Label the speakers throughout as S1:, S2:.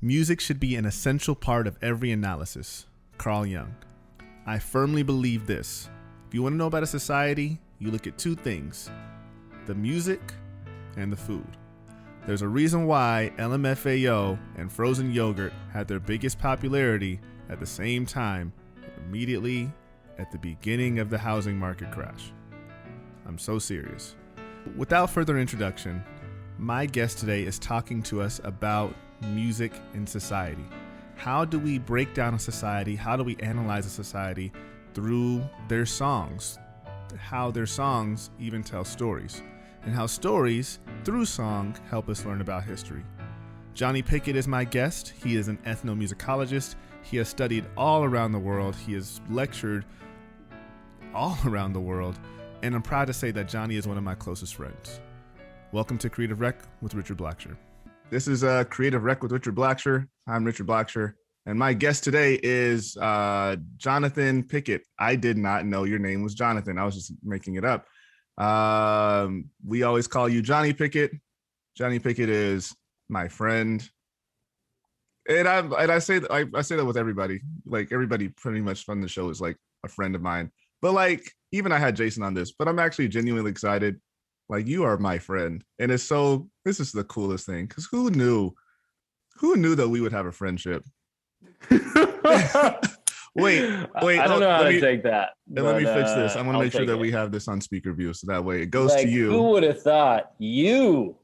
S1: Music should be an essential part of every analysis. Carl Jung. I firmly believe this. If you want to know about a society, you look at two things: the music and the food. There's a reason why LMFAO and frozen yogurt had their biggest popularity at the same time, immediately at the beginning of the housing market crash. I'm so serious. Without further introduction, my guest today is talking to us about music in society. How do we break down a society? How do we analyze a society through their songs? How their songs even tell stories, and how stories through song help us learn about history. Jonny Pickett is my guest. He is an ethnomusicologist. He has studied all around the world. He has lectured all around the world. And I'm proud to say that Jonny is one of my closest friends. Welcome to Creative Rec with Richard Blacksher. This is Creative Rec with Richard Blacksher. I'm Richard Blacksher. And my guest today is Jonathan Pickett. I did not know your name was Jonathan. I was just making it up. We always call you Jonny Pickett. Jonny Pickett is my friend. And I say that with everybody. Like, everybody pretty much on the show is like a friend of mine. But like, even I had Jason on this, but I'm actually genuinely excited. Like, you are my friend. And this is the coolest thing, because who knew that we would have a friendship? wait,
S2: I don't know how to take that.
S1: Let me fix this. I want to make sure that we have this on speaker view, so that way it goes
S2: like,
S1: to you.
S2: Who would have thought you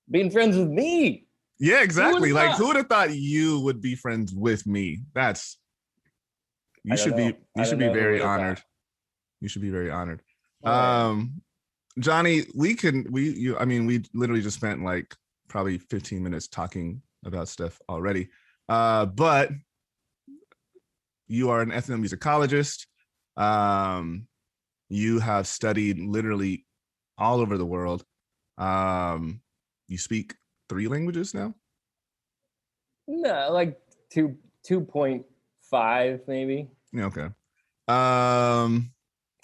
S2: being friends with me?
S1: Yeah, exactly. Who would have thought you would be friends with me? You should be very honored. You should be very honored. Jonny, we literally just spent like probably 15 minutes talking about stuff already. But you are an ethnomusicologist. You have studied literally all over the world. You speak 3 languages now?
S2: No, like 2.5 maybe.
S1: Okay.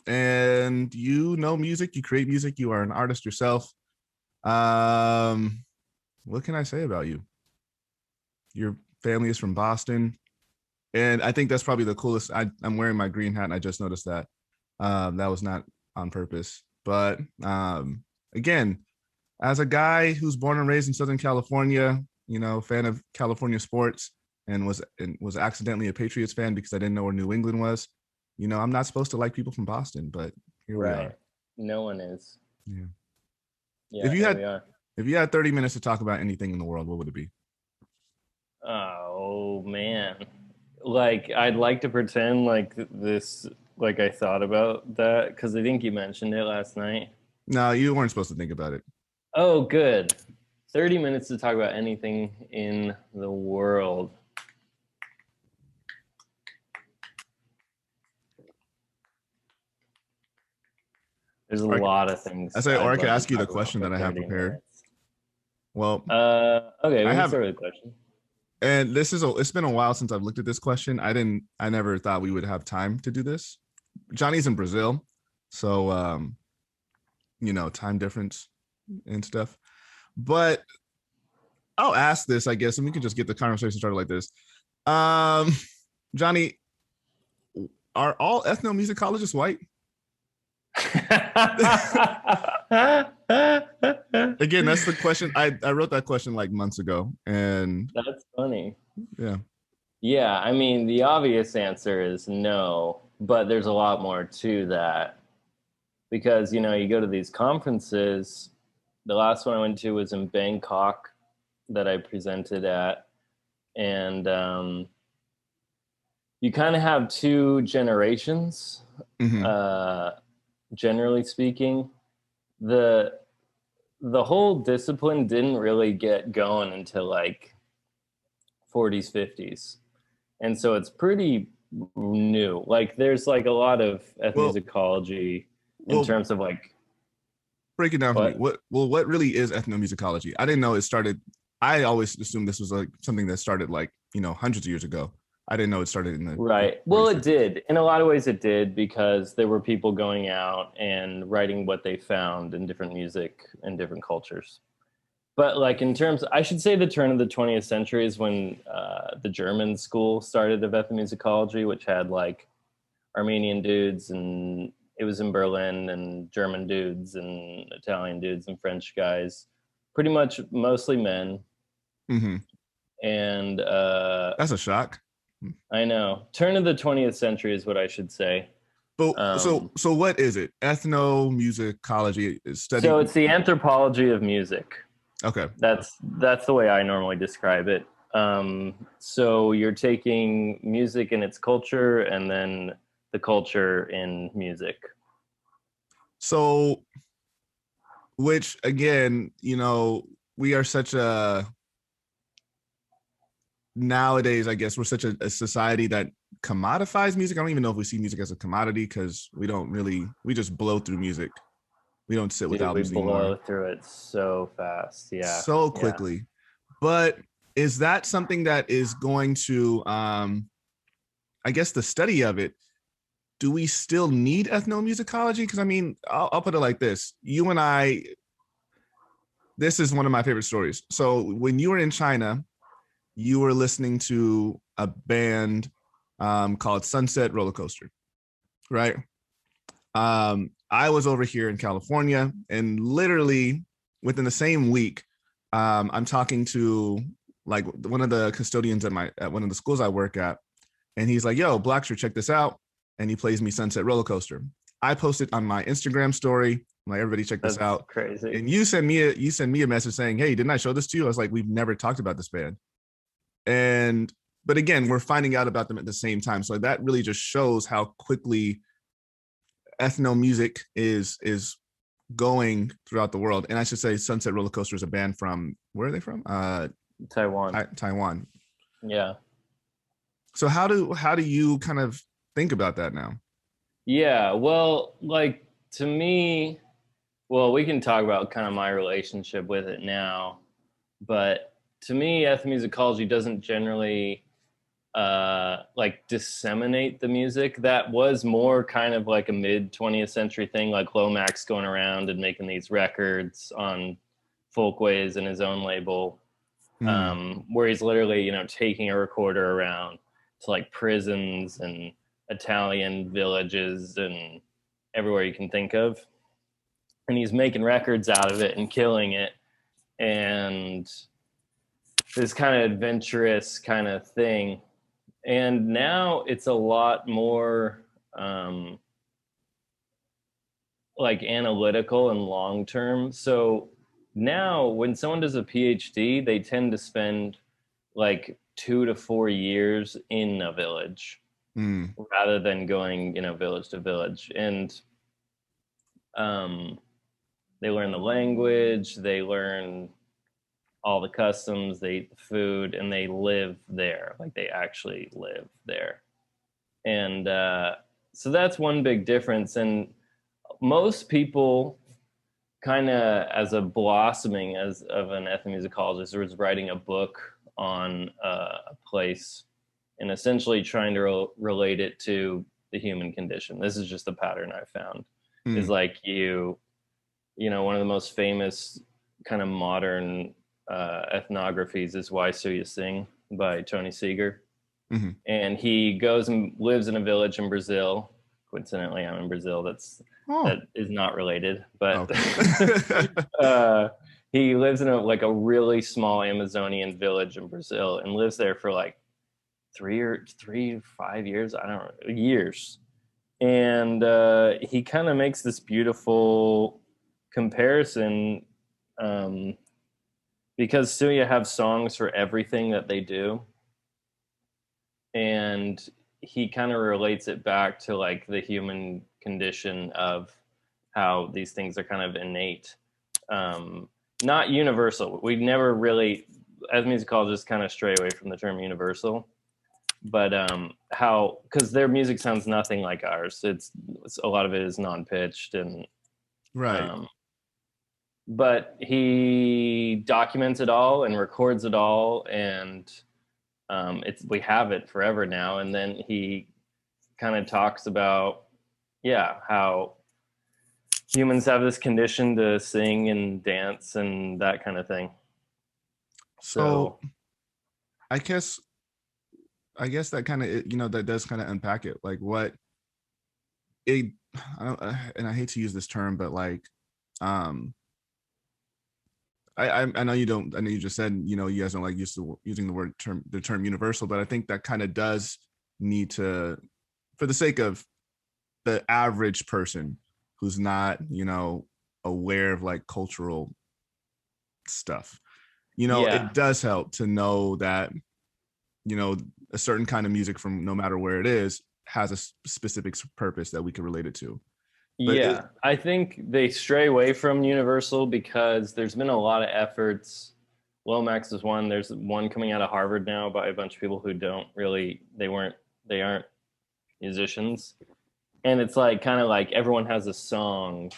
S1: And you know music, you create music, you are an artist yourself. What can I say about you? Your family is from Boston. And I think that's probably the coolest. I'm wearing my green hat, and I just noticed that. That was not on purpose. But again, as a guy who's born and raised in Southern California, fan of California sports, and was accidentally a Patriots fan because I didn't know where New England was. I'm not supposed to like people from Boston, but here we are.
S2: No one is.
S1: Yeah.
S2: If
S1: you had 30 minutes to talk about anything in the world, what would it be?
S2: Oh man. Like, I'd like to pretend like this, like I thought about that, because I think you mentioned it last night.
S1: No, you weren't supposed to think about it.
S2: Oh, good. 30 minutes to talk about anything in the world. There's a lot of things.
S1: Or I could ask you the question that I have prepared.
S2: Minutes.
S1: Well,
S2: okay, we can start with the question.
S1: And it's been a while since I've looked at this question. I never thought we would have time to do this. Johnny's in Brazil, so time difference and stuff. But I'll ask this, I guess, and we can just get the conversation started like this. Jonny, are all ethnomusicologists white? Again, that's the question. I wrote that question like months ago, and
S2: that's funny.
S1: Yeah.
S2: I mean, the obvious answer is no, but there's a lot more to that, because you go to these conferences. The last one I went to was in Bangkok that I presented at, and you kind of have 2 generations.
S1: Mm-hmm.
S2: Generally speaking, the whole discipline didn't really get going until like 40s, 50s. And so it's pretty new. Like, there's like a lot of ethnomusicology in terms of like...
S1: Break it down for me. What really is ethnomusicology? I didn't know it started. I always assumed this was like something that started like, hundreds of years ago. I didn't know it started in the...
S2: Right. Well, it did. In a lot of ways it did, because there were people going out and writing what they found in different music and different cultures. But like in terms, I should say the turn of the 20th century is when the German school started of ethnomusicology, which had like Armenian dudes, and it was in Berlin, and German dudes and Italian dudes and French guys, pretty much mostly men.
S1: Mm-hmm.
S2: And
S1: That's a shock.
S2: I know, turn of the 20th century is what I should say.
S1: But
S2: Um,
S1: so what is it? Ethnomusicology is
S2: so
S1: studying.
S2: it's the anthropology of music.
S1: Okay.
S2: That's the way I normally describe it. So you're taking music and its culture, and then the culture in music.
S1: So, which again, you know, we are such a nowadays, I guess we're such a society that commodifies music. I don't even know if we see music as a commodity because we just blow through music. We don't sit with
S2: Dude, we
S1: albums
S2: blow
S1: anymore
S2: through it so fast. Yeah,
S1: so
S2: yeah.
S1: quickly. But is that something that is going to, I guess, the study of it? Do we still need ethnomusicology? Because I mean, I'll put it like this: you and I. This is one of my favorite stories. So when you were in China, you were listening to a band called Sunset Roller Coaster, right? I was over here in California, and literally within the same week, I'm talking to like one of the custodians at one of the schools I work at, and he's like, "Yo, Blacksher, check this out," and he plays me Sunset Roller Coaster. I posted on my Instagram story, I'm like, everybody check this
S2: That's
S1: out.
S2: crazy.
S1: And you send me a message saying, "Hey, didn't I show this to you?" I was like, "We've never talked about this band." And but again, we're finding out about them at the same time. So that really just shows how quickly ethno music is going throughout the world. And I should say Sunset Roller Coaster is a band from, where are they from?
S2: Taiwan.
S1: Taiwan.
S2: Yeah.
S1: So how do you kind of think about that now?
S2: Yeah. Well, like to me, well, we can talk about kind of my relationship with it now, but to me, ethnomusicology doesn't generally like disseminate the music. That was more kind of like a mid 20th century thing, like Lomax going around and making these records on folkways and his own label,
S1: Mm,
S2: where he's literally, taking a recorder around to like prisons and Italian villages and everywhere you can think of, and he's making records out of it and killing it, and this kind of adventurous kind of thing. And now it's a lot more um, like analytical and long term. So now when someone does a PhD, they tend to spend like 2 to 4 years in a village
S1: mm,
S2: rather than going, village to village. And um, they learn the language, they learn all the customs, they eat the food, and they live there. Like they actually live there. And so that's one big difference. And most people kind of as a blossoming as of an ethnomusicologist was writing a book on a place and essentially trying to relate it to the human condition. This is just the pattern I found, is
S1: mm,
S2: like one of the most famous kind of modern ethnographies is Why So You Sing by Tony Seeger.
S1: mm-hmm.
S2: And he goes and lives in a village in Brazil. Coincidentally, I'm in Brazil.
S1: Oh,
S2: That is not related, but
S1: okay.
S2: he lives in a really small Amazonian village in Brazil and lives there for like 3 or 5 years. I don't know, years. And he kind of makes this beautiful comparison, um, because Suya have songs for everything that they do, and he kind of relates it back to like the human condition of how these things are kind of innate, um, not universal. We never really, as musicologists, kind of stray away from the term universal, but how, because their music sounds nothing like ours. It's a lot of it is non-pitched, and
S1: Right.
S2: um, but he documents it all and records it all, and we have it forever now. And then he kind of talks about, yeah, how humans have this condition to sing and dance and that kind of thing.
S1: So
S2: So
S1: I guess that kind of, that does kind of unpack it. Like what it, I don't, and I hate to use this term, but like, um, I know you don't. I know you just said you guys don't like using the term universal, but I think that kind of does need to, for the sake of the average person who's not aware of like cultural stuff,
S2: yeah,
S1: it does help to know that a certain kind of music from no matter where it is has a specific purpose that we can relate it to. But
S2: yeah. I think they stray away from universal because there's been a lot of efforts. Lomax is one. There's one coming out of Harvard now by a bunch of people who don't really, they aren't musicians. And it's like kind of like everyone has a song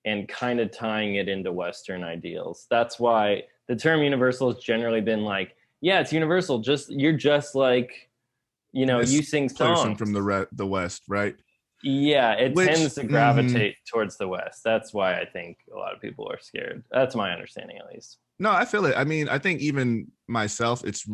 S2: and kind of tying it into Western ideals. That's why the term universal has generally been like, yeah, it's universal. Just you're just like,
S1: this
S2: you sing
S1: person
S2: songs.
S1: from the West, right?
S2: Yeah, it
S1: Which
S2: tends to gravitate towards the West. That's why I think a lot of people are scared. That's my understanding, at least.
S1: no, I feel it. I mean, I think even myself, it's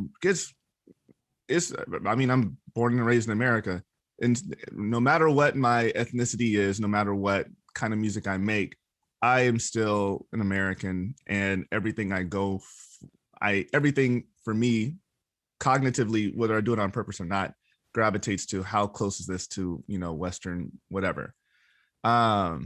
S1: I mean, I'm born and raised in America, and no matter what my ethnicity is, no matter what kind of music I make, I am still an American, and everything everything for me, cognitively, whether I do it on purpose or not, gravitates to how close is this to Western whatever. So I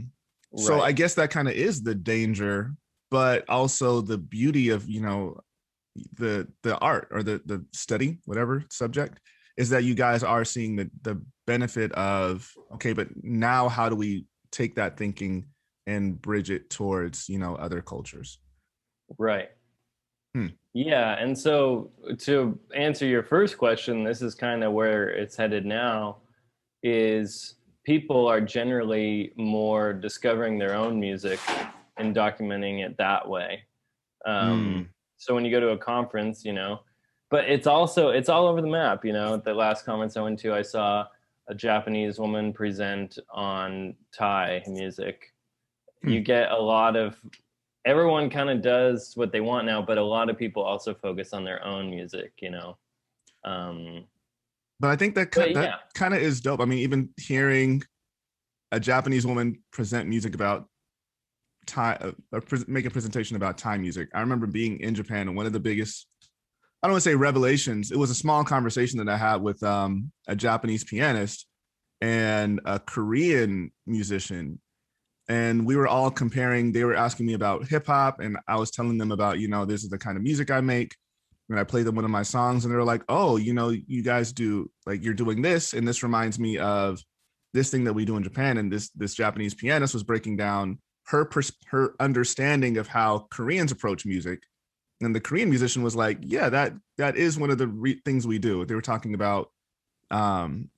S2: Right.
S1: guess that kind of is the danger, but also the beauty of the art or the study, whatever subject, is that you guys are seeing the benefit of, okay, but now how do we take that thinking and bridge it towards other cultures?
S2: Right.
S1: Hmm.
S2: Yeah. And so to answer your first question, this is kind of where it's headed now is people are generally more discovering their own music and documenting it that way.
S1: Hmm.
S2: So when you go to a conference, but it's all over the map. The last conference I went to, I saw a Japanese woman present on Thai music.
S1: Hmm.
S2: You get a lot of everyone kind of does what they want now, but a lot of people also focus on their own music. Um,
S1: But I think
S2: but
S1: that
S2: yeah,
S1: kind of is dope. I mean, even hearing a Japanese woman present music about Thai, make a presentation about Thai music. I remember being in Japan, and one of the biggest, I don't want to say revelations, it was a small conversation that I had with a Japanese pianist and a Korean musician. And we were all comparing, they were asking me about hip hop, and I was telling them about, this is the kind of music I make. And I played them one of my songs, and they were like, oh, you guys do, like, you're doing this. And this reminds me of this thing that we do in Japan. And this Japanese pianist was breaking down her understanding of how Koreans approach music. And the Korean musician was like, yeah, that is one of the things we do. They were talking about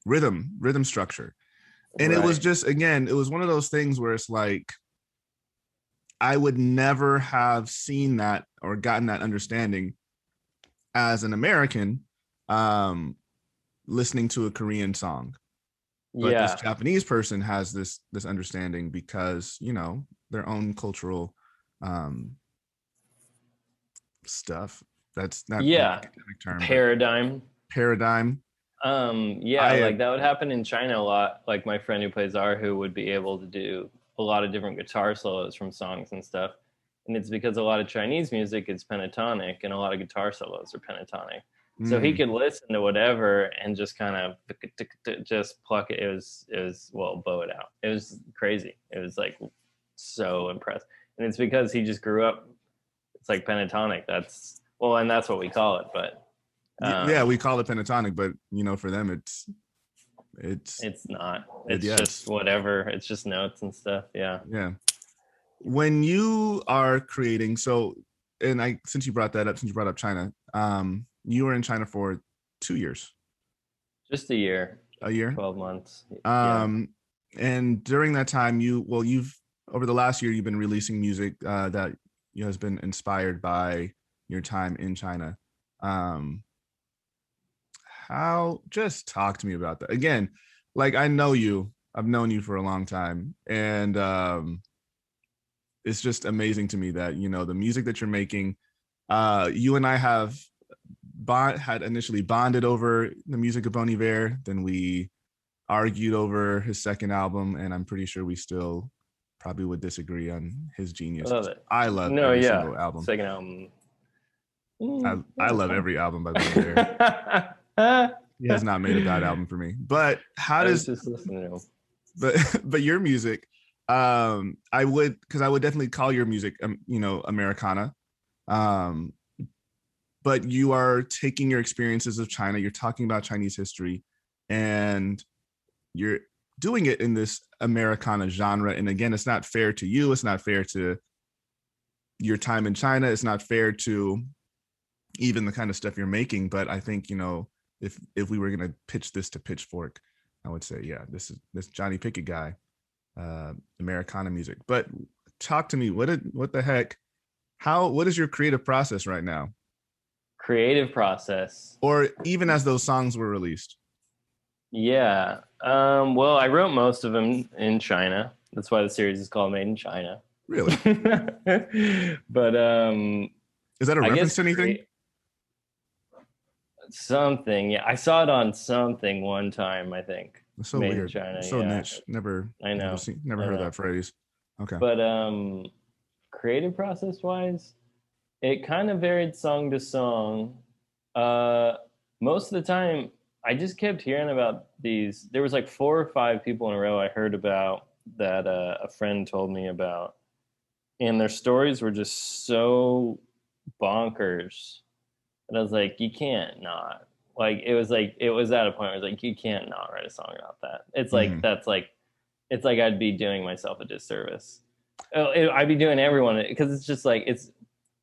S1: rhythm structure. And it was
S2: right.
S1: just, again, it was one of those things where it's like, I would never have seen that or gotten that understanding as an American, um, listening to a Korean song. But this
S2: Yeah.
S1: Japanese person has this understanding because their own cultural um, stuff. That's not an
S2: Yeah.
S1: academic term, but
S2: Paradigm.
S1: paradigm.
S2: Yeah,
S1: I
S2: like that would happen in China a lot. Like my friend who plays Erhu would be able to do a lot of different guitar solos from songs and stuff. And it's because a lot of Chinese music is pentatonic and a lot of guitar solos are pentatonic. So he
S1: mm,
S2: could listen to whatever and just kind of just pluck it. Well, bow it out. It was crazy. It was like so impressed. And it's because he just grew up, it's like pentatonic. And that's what we call it. But
S1: yeah, we
S2: um,
S1: call it pentatonic, but for them it's
S2: it's not. It's just
S1: yes,
S2: whatever. It's just notes and stuff. Yeah.
S1: yeah. When you are creating, so, and I since you brought that up, since you brought up China, you were in China for 2 years,
S2: Just a year,
S1: a year.
S2: 12 months. Yeah.
S1: Um, and during that time, you've over the last year, you've been releasing music that has been inspired by your time in China. Um, how just talk to me about that again? Like, I know you, I've known you for a long time, and it's just amazing to me that the music that you're making You and I had initially bonded over the music of Bon Iver. Then we argued over his second album, and I'm pretty sure we still probably would disagree on his
S2: I
S1: genius.
S2: love it.
S1: I love
S2: No,
S1: every
S2: yeah.
S1: single album.
S2: Second album.
S1: I love every album by Bon Iver. He has not made a bad album for me. But how
S2: I was
S1: does
S2: just listening to him.
S1: but your music, I would definitely call your music Americana. But you are taking your experiences of China, you're talking about Chinese history, and you're doing it in this Americana genre. And again, it's not fair to you, it's not fair to your time in China, it's not fair to even the kind of stuff you're making. But I think, if we were going to pitch this to Pitchfork, I would say, yeah, this Jonny Pickett guy, Americana music. But talk to me, what the heck, what is your creative process right now?
S2: Creative process.
S1: Or even as those songs were released?
S2: Yeah. Well, I wrote most of them in China. That's why the series is called Made in China.
S1: Really?
S2: But
S1: is that a reference to anything?
S2: Something. Yeah, I saw it on something one time, I think.
S1: It's so
S2: Made
S1: weird.
S2: in China.
S1: So
S2: yeah.
S1: niche. Never
S2: I
S1: heard
S2: know.
S1: that phrase. Okay.
S2: But creative process wise, it kind of varied song to song. Most of the time, I just kept hearing about these. There was like 4 or 5 people in a row I heard about that a friend told me about. And their stories were just so bonkers. And I was like, you can't not. Like, it was at a point where I was like, you can't not write a song about that. It's like, it's like I'd be doing myself a disservice. I'd be doing everyone, because it's just like, it's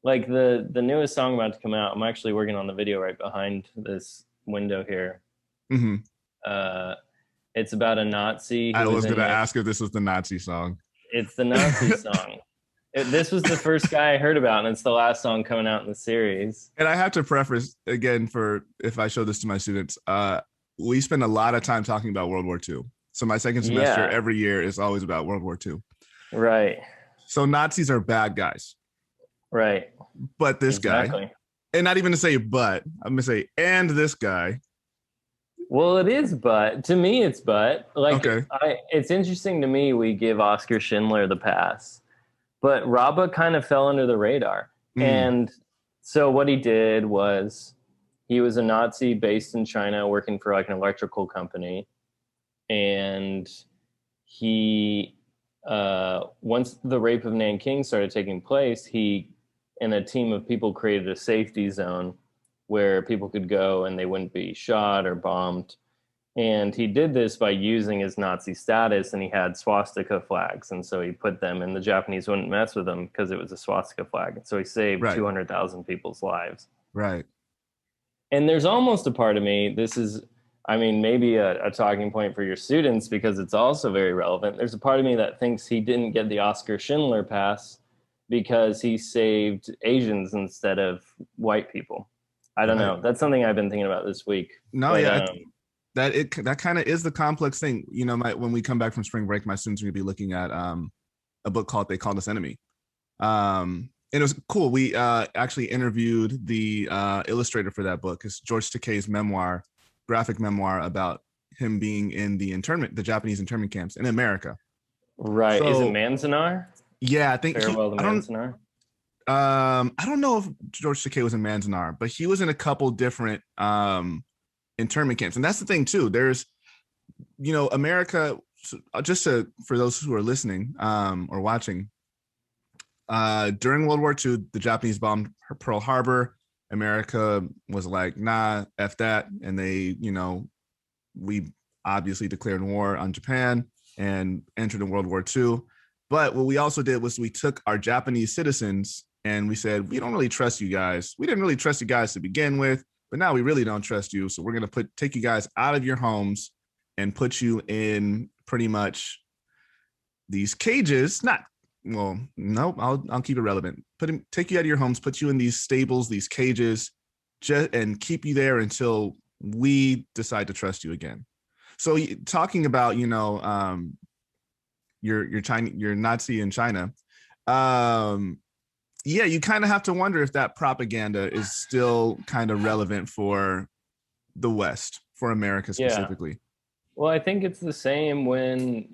S2: like the newest song about to come out. I'm actually working on the video right behind this window here.
S1: Mm-hmm.
S2: It's about a Nazi.
S1: I was going to ask if this was the Nazi song.
S2: It's the Nazi song. This was the first guy I heard about, and it's the last song coming out in the series.
S1: And I have to preface again, for if I show this to my students, we spend a lot of time talking about World War II. So my second semester every year is always about World War II.
S2: Right.
S1: So Nazis are bad guys.
S2: Right.
S1: But this guy, and not even to say but, I'm going to say, and this guy.
S2: Well, it is but. To me, it's but. Like,
S1: okay.
S2: It's interesting to me we give Oskar Schindler the pass. But Rabe kind of fell under the radar. And so what he did was he was a Nazi based in China working for like an electrical company. And he, once the rape of Nanking started taking place, he and a team of people created a safety zone where people could go and they wouldn't be shot or bombed. And he did this by using his Nazi status, and he had swastika flags. And so he put them, and the Japanese wouldn't mess with them because it was a swastika flag. And so he saved 200,000 people's lives.
S1: Right.
S2: And there's almost a part of me, this is, I mean, maybe a talking point for your students because it's also very relevant. There's a part of me that thinks he didn't get the Oskar Schindler pass because he saved Asians instead of white people. I don't know. That's something I've been thinking about this week.
S1: No, but, yeah. That kind of is the complex thing. When we come back from spring break, my students are going to be looking at a book called They Called Us Enemy. And it was cool. We actually interviewed the illustrator for that book. It's George Takei's graphic memoir about him being in the Japanese internment camps in America.
S2: Right. So, is it Manzanar?
S1: Yeah, I think
S2: Farewell to Manzanar.
S1: I don't know if George Takei was in Manzanar, but he was in a couple different internment camps. And that's the thing too. There's, America, for those who are listening or watching, during World War II, the Japanese bombed Pearl Harbor. America was like, nah, F that. And they, we obviously declared war on Japan and entered in World War II. But what we also did was we took our Japanese citizens and we said, we don't really trust you guys. We didn't really trust you guys to begin with, but now we really don't trust you. So we're going to take you guys out of your homes and put you in pretty much these cages. I'll keep it relevant. Take you out of your homes, put you in these stables, these cages, and keep you there until we decide to trust you again. So talking about, your Nazi in China, yeah, you kind of have to wonder if that propaganda is still kind of relevant for the West, for America
S2: Yeah.
S1: specifically.
S2: Well, I think it's the same when,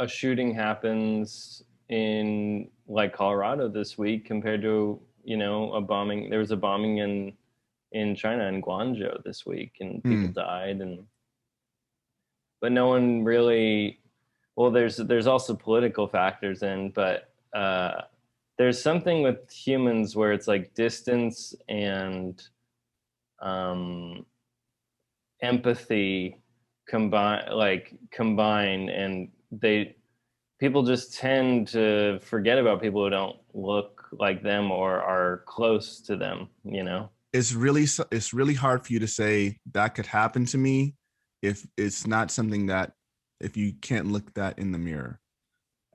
S2: a shooting happens in like Colorado this week compared to, a bombing. There was a bombing in China in Guangzhou this week and people died, but no one really, well, there's also political factors in, but there's something with humans where it's like distance and um empathy combine, and people just tend to forget about people who don't look like them or are close to them.
S1: It's really hard for you to say that could happen to me if it's not something that, if you can't look that in the mirror.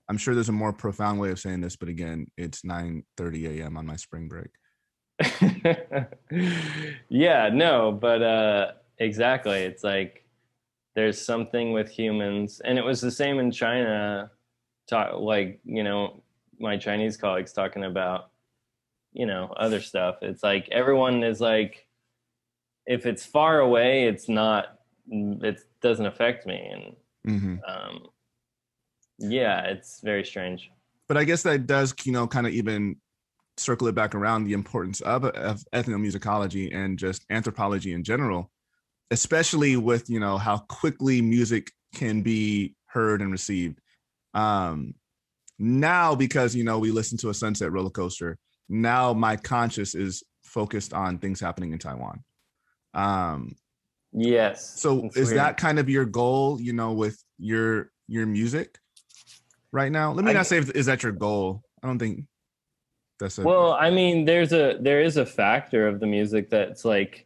S1: I'm sure there's a more profound way of saying this, but again, it's 9:30 a.m. on my spring break.
S2: Yeah, no, but exactly, it's like there's something with humans, and it was the same in China. Like, my Chinese colleagues talking about, other stuff. It's like everyone is like, if it's far away, it doesn't affect me. And yeah, it's very strange.
S1: But I guess that does, kind of even circle it back around the importance of ethnomusicology and just anthropology in general, especially with, how quickly music can be heard and received. Now, because, we listen to a sunset roller coaster, now my conscious is focused on things happening in Taiwan.
S2: Yes.
S1: So is
S2: weird.
S1: that kind of your goal, with your music right now? Let me not say is that your goal. I don't think that's a.
S2: Well, I mean, there is a factor of the music that's like,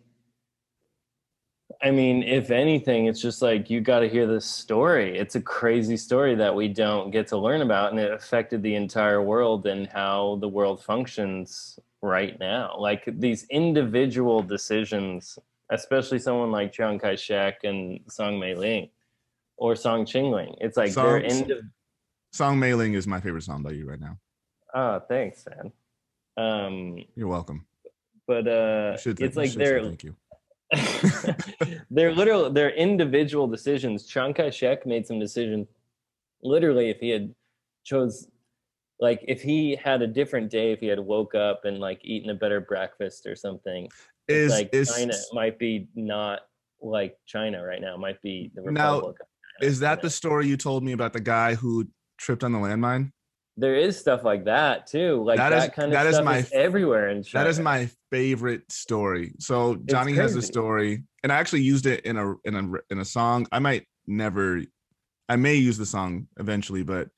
S2: I mean, if anything, it's just like you got to hear this story. It's a crazy story that we don't get to learn about, and it affected the entire world and how the world functions right now. Like these individual decisions, especially someone like Chiang Kai-shek and Song Mei-ling or Song Qingling. It's like
S1: Song Mei-ling is my favorite song by you right now.
S2: Oh, thanks, man.
S1: You're welcome.
S2: But it's like
S1: thank you.
S2: they're individual decisions. Chiang Kai-shek made some decisions. Literally, if he had chose, like, if he had a different day, if he had woke up and like eaten a better breakfast or something, China might be not like China right now. It might be the Republic.
S1: Now, is that the story you told me about the guy who tripped on the landmine?
S2: There is stuff like that too. Like that kind of stuff is everywhere in China.
S1: That is my favorite story. So Johnny has a story, and I actually used it in a song. I may use the song eventually, but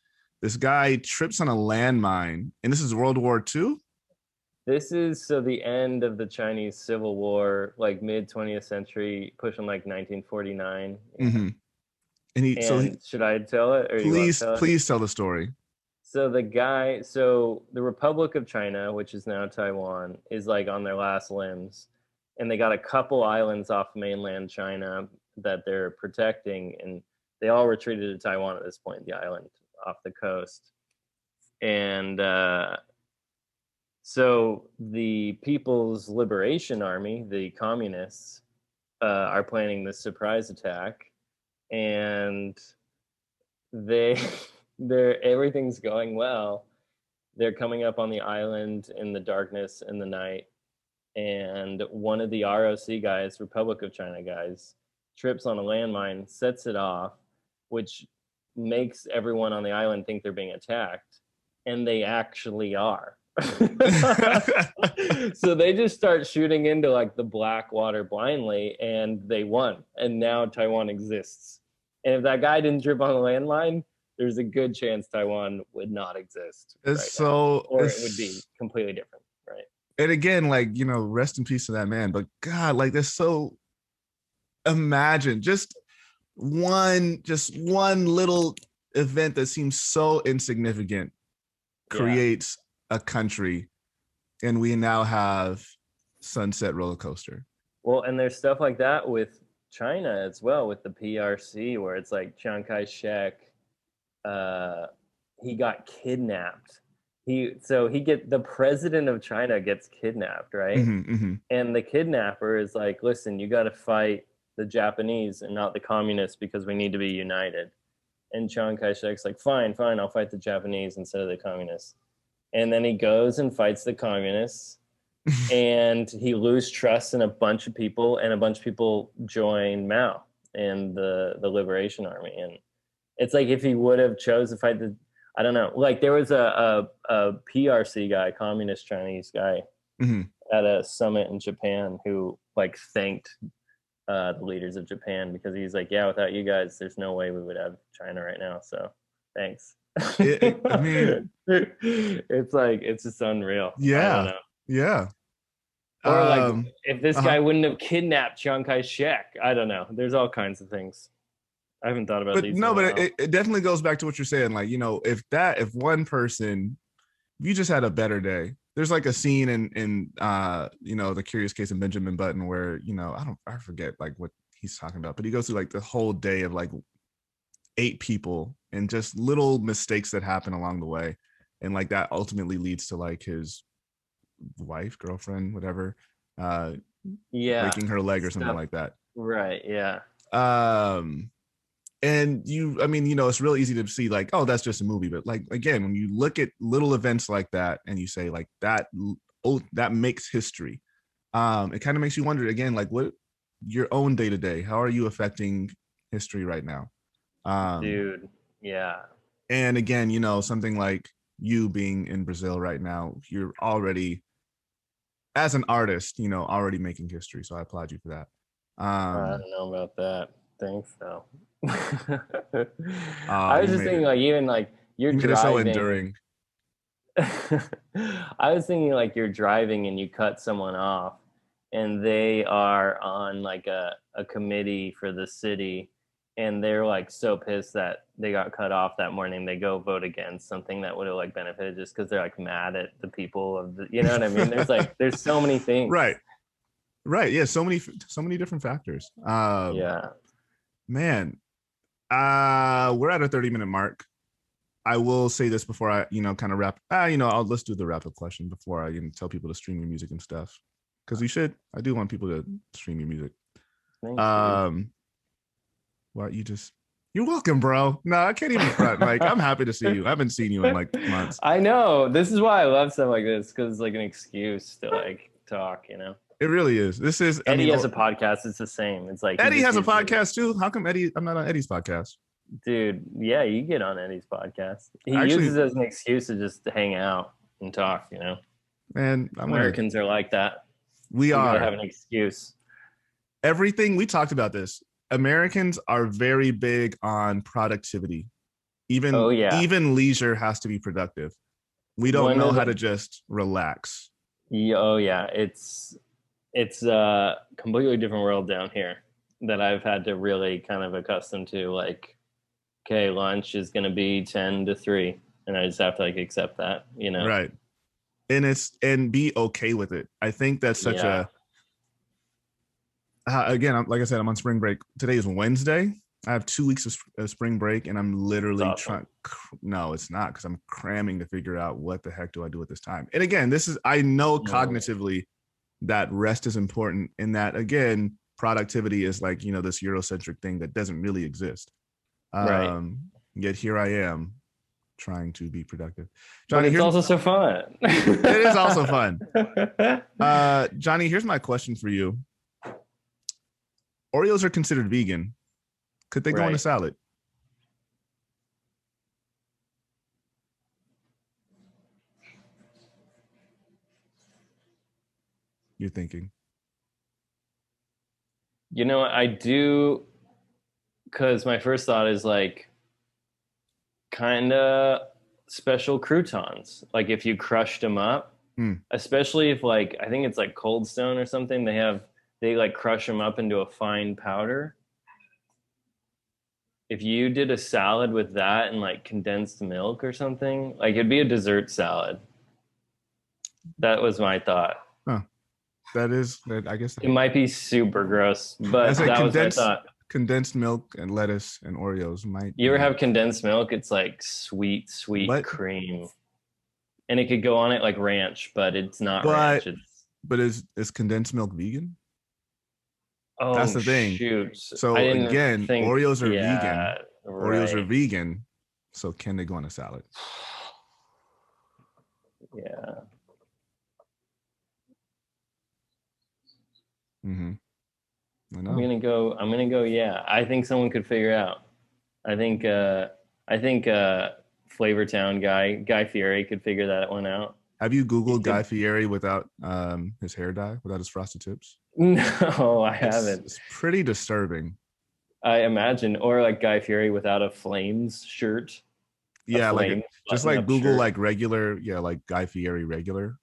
S1: this guy trips on a landmine, and this is World War II.
S2: This is the end of the Chinese Civil War, like mid 20th century, pushing like 1949.
S1: Mm-hmm. And
S2: should I tell it? Or
S1: please tell the story.
S2: So the Republic of China, which is now Taiwan, is like on their last limbs, and they got a couple islands off mainland China that they're protecting, and they all retreated to Taiwan at this point, the island off the coast. And so the People's Liberation Army, the communists, are planning this surprise attack, and everything's going well. They're coming up on the island in the darkness in the night, and one of the ROC guys, Republic of China guys, trips on a landmine, sets it off, which makes everyone on the island think they're being attacked, and they actually are. So they just start shooting into like the black water blindly, and they won, and now Taiwan exists. And if that guy didn't trip on the landmine, there's a good chance Taiwan would not exist. Or it would be completely different, right?
S1: And again, like, rest in peace to that man. But God, like, imagine just one little event that seems so insignificant creates a country, and we now have sunset roller coaster.
S2: Well, and there's stuff like that with China as well, with the PRC, where it's like Chiang Kai-shek, he got kidnapped the president of China gets kidnapped, right? And the kidnapper is like, listen, you got to fight the Japanese and not the communists because we need to be united. And Chiang Kai-shek's like, fine, I'll fight the Japanese instead of the communists. And then he goes and fights the communists, and he loses trust in a bunch of people, and a bunch of people join Mao and the Liberation Army. And it's like, if he would have chose to fight I don't know, like there was a PRC guy, communist Chinese guy, at a summit in Japan who like thanked the leaders of Japan because he's like, yeah, without you guys, there's no way we would have China right now. So thanks.
S1: I mean,
S2: it's like, it's just unreal.
S1: Yeah.
S2: I don't know.
S1: Yeah.
S2: Or like, if this guy wouldn't have kidnapped Chiang Kai-shek, I don't know. There's all kinds of things. I haven't thought about these.
S1: No, but it definitely goes back to what you're saying. Like, you know, if one person, you just had a better day. There's like a scene in you know, The Curious Case of Benjamin Button where, you know, I forget like what he's talking about, but he goes through like the whole day of like 8 people and just little mistakes that happen along the way. And like that ultimately leads to like his wife, girlfriend, whatever, breaking her leg or something like that.
S2: Right. Yeah.
S1: And I mean, you know, it's real easy to see like, oh, that's just a movie. But like, again, when you look at little events like that and you say like that, oh, that makes history. It kind of makes you wonder again, like what your own day to day, how are you affecting history right now?
S2: Dude. Yeah.
S1: And again, you know, something like you being in Brazil right now, you're already, as an artist, you know, already making history. So I applaud you for that.
S2: I don't know about that. Thanks though. I was just thinking like, even like you're driving.
S1: So enduring.
S2: I was thinking like you're driving and you cut someone off and they are on like a committee for the city and they're like so pissed that they got cut off that morning, they go vote against something that would have like benefited just because they're like mad at the people of the, you know what I mean? There's so many things.
S1: Right. Yeah. So many different factors.
S2: Yeah.
S1: Man, we're at a 30-minute mark. I will say this before I, you know, kind of wrap. Let's do the wrap up question before I tell people to stream your music and stuff. Because we should. I do want people to stream your music.
S2: Thank you.
S1: Well, you're welcome, bro. No, I can't even front. Like, I'm happy to see you. I haven't seen you in like months.
S2: I know. This is why I love stuff like this, because it's like an excuse to like talk, you know?
S1: It really is. This is
S2: Eddie has a podcast. It's the same. It's like
S1: Eddie has a podcast too. How come I'm not on Eddie's podcast?
S2: Dude, yeah, you get on Eddie's podcast. He uses it as an excuse to just hang out and talk, you know?
S1: Man,
S2: Americans are like that.
S1: We are.
S2: Have an excuse.
S1: Everything, we talked about this. Americans are very big on productivity. Even leisure has to be productive. We don't know how to just relax.
S2: Oh yeah, it's a completely different world down here that I've had to really kind of accustom to. Like, okay, lunch is going to be 10 to 3, and I just have to like accept that, you know?
S1: Right. And be okay with it. I think that's such again, like I said, I'm on spring break. Today is Wednesday. I have 2 weeks of spring break, and I'm literally trying. No, it's not, because I'm cramming to figure out what the heck do I do at this time. And again, I know cognitively that rest is important, and that again, productivity is like, you know, this Eurocentric thing that doesn't really exist.
S2: Right.
S1: Yet here I am trying to be productive.
S2: Johnny, but it's also so fun.
S1: It is also fun. Johnny, here's my question for you. Oreos are considered vegan. Could they go in a salad? You're thinking.
S2: You know, I do, because my first thought is like kind of special croutons. Like if you crushed them up, especially if like, I think it's like Cold Stone or something, they like crush them up into a fine powder. If you did a salad with that and like condensed milk or something, like it'd be a dessert salad. That was my thought.
S1: Huh. I guess
S2: it might be super gross, but that was my thought.
S1: Condensed milk and lettuce and Oreos might.
S2: You ever have condensed milk? It's like sweet cream. and it could go on it like ranch, but it's not
S1: But
S2: ranch. It's
S1: but is condensed milk vegan? That's
S2: oh
S1: the thing.
S2: shoot, I
S1: So
S2: didn't
S1: again,
S2: think.
S1: Oreos are
S2: Yeah,
S1: vegan. Oreos are
S2: right.
S1: vegan. So can they go on a salad?
S2: Yeah.
S1: Mm-hmm. I know.
S2: I'm gonna go. Yeah, I think someone could figure it out. I think. I think. Flavortown Guy Fieri could figure that one out.
S1: Have you
S2: He
S1: Googled Guy
S2: could.
S1: Fieri without his hair dye, without his frosted tips?
S2: No, I
S1: It's
S2: haven't.
S1: it's pretty disturbing.
S2: I imagine, or like Guy Fieri without a Flames shirt, a
S1: Yeah, like
S2: Flames
S1: just
S2: button
S1: like
S2: up
S1: Google
S2: shirt.
S1: like regular, yeah, like Guy Fieri regular,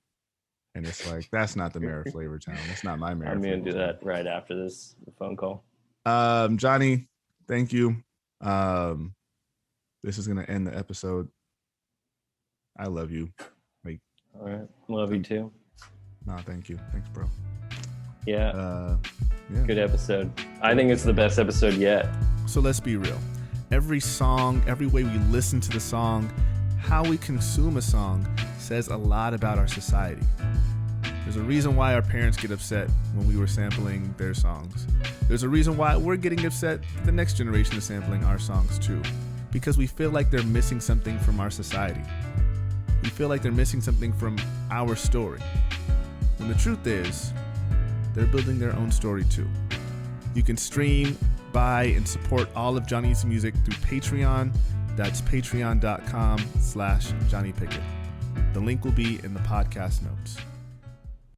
S1: and it's like that's not the mayor of Flavortown. That's not my mayor
S2: I'm
S1: of
S2: gonna do
S1: Flavortown.
S2: that right after this phone call.
S1: Johnny, thank you. Um, this is gonna end the episode. I love you. Like,
S2: All right, love you too.
S1: nah, thank you. Thanks, bro.
S2: Yeah,
S1: Yeah.
S2: good episode. I think it's the best episode yet.
S1: So let's be real. Every song, every way we listen to the song, how we consume a song says a lot about our society. There's a reason why our parents get upset when we were sampling their songs. There's a reason why we're getting upset the next generation is sampling our songs too. Because we feel like they're missing something from our society. We feel like they're missing something from our story. When the truth is, they're building their own story too. You can stream, buy, and support all of Jonny's music through Patreon. That's patreon.com/Jonny Pickett. The link will be in the podcast notes.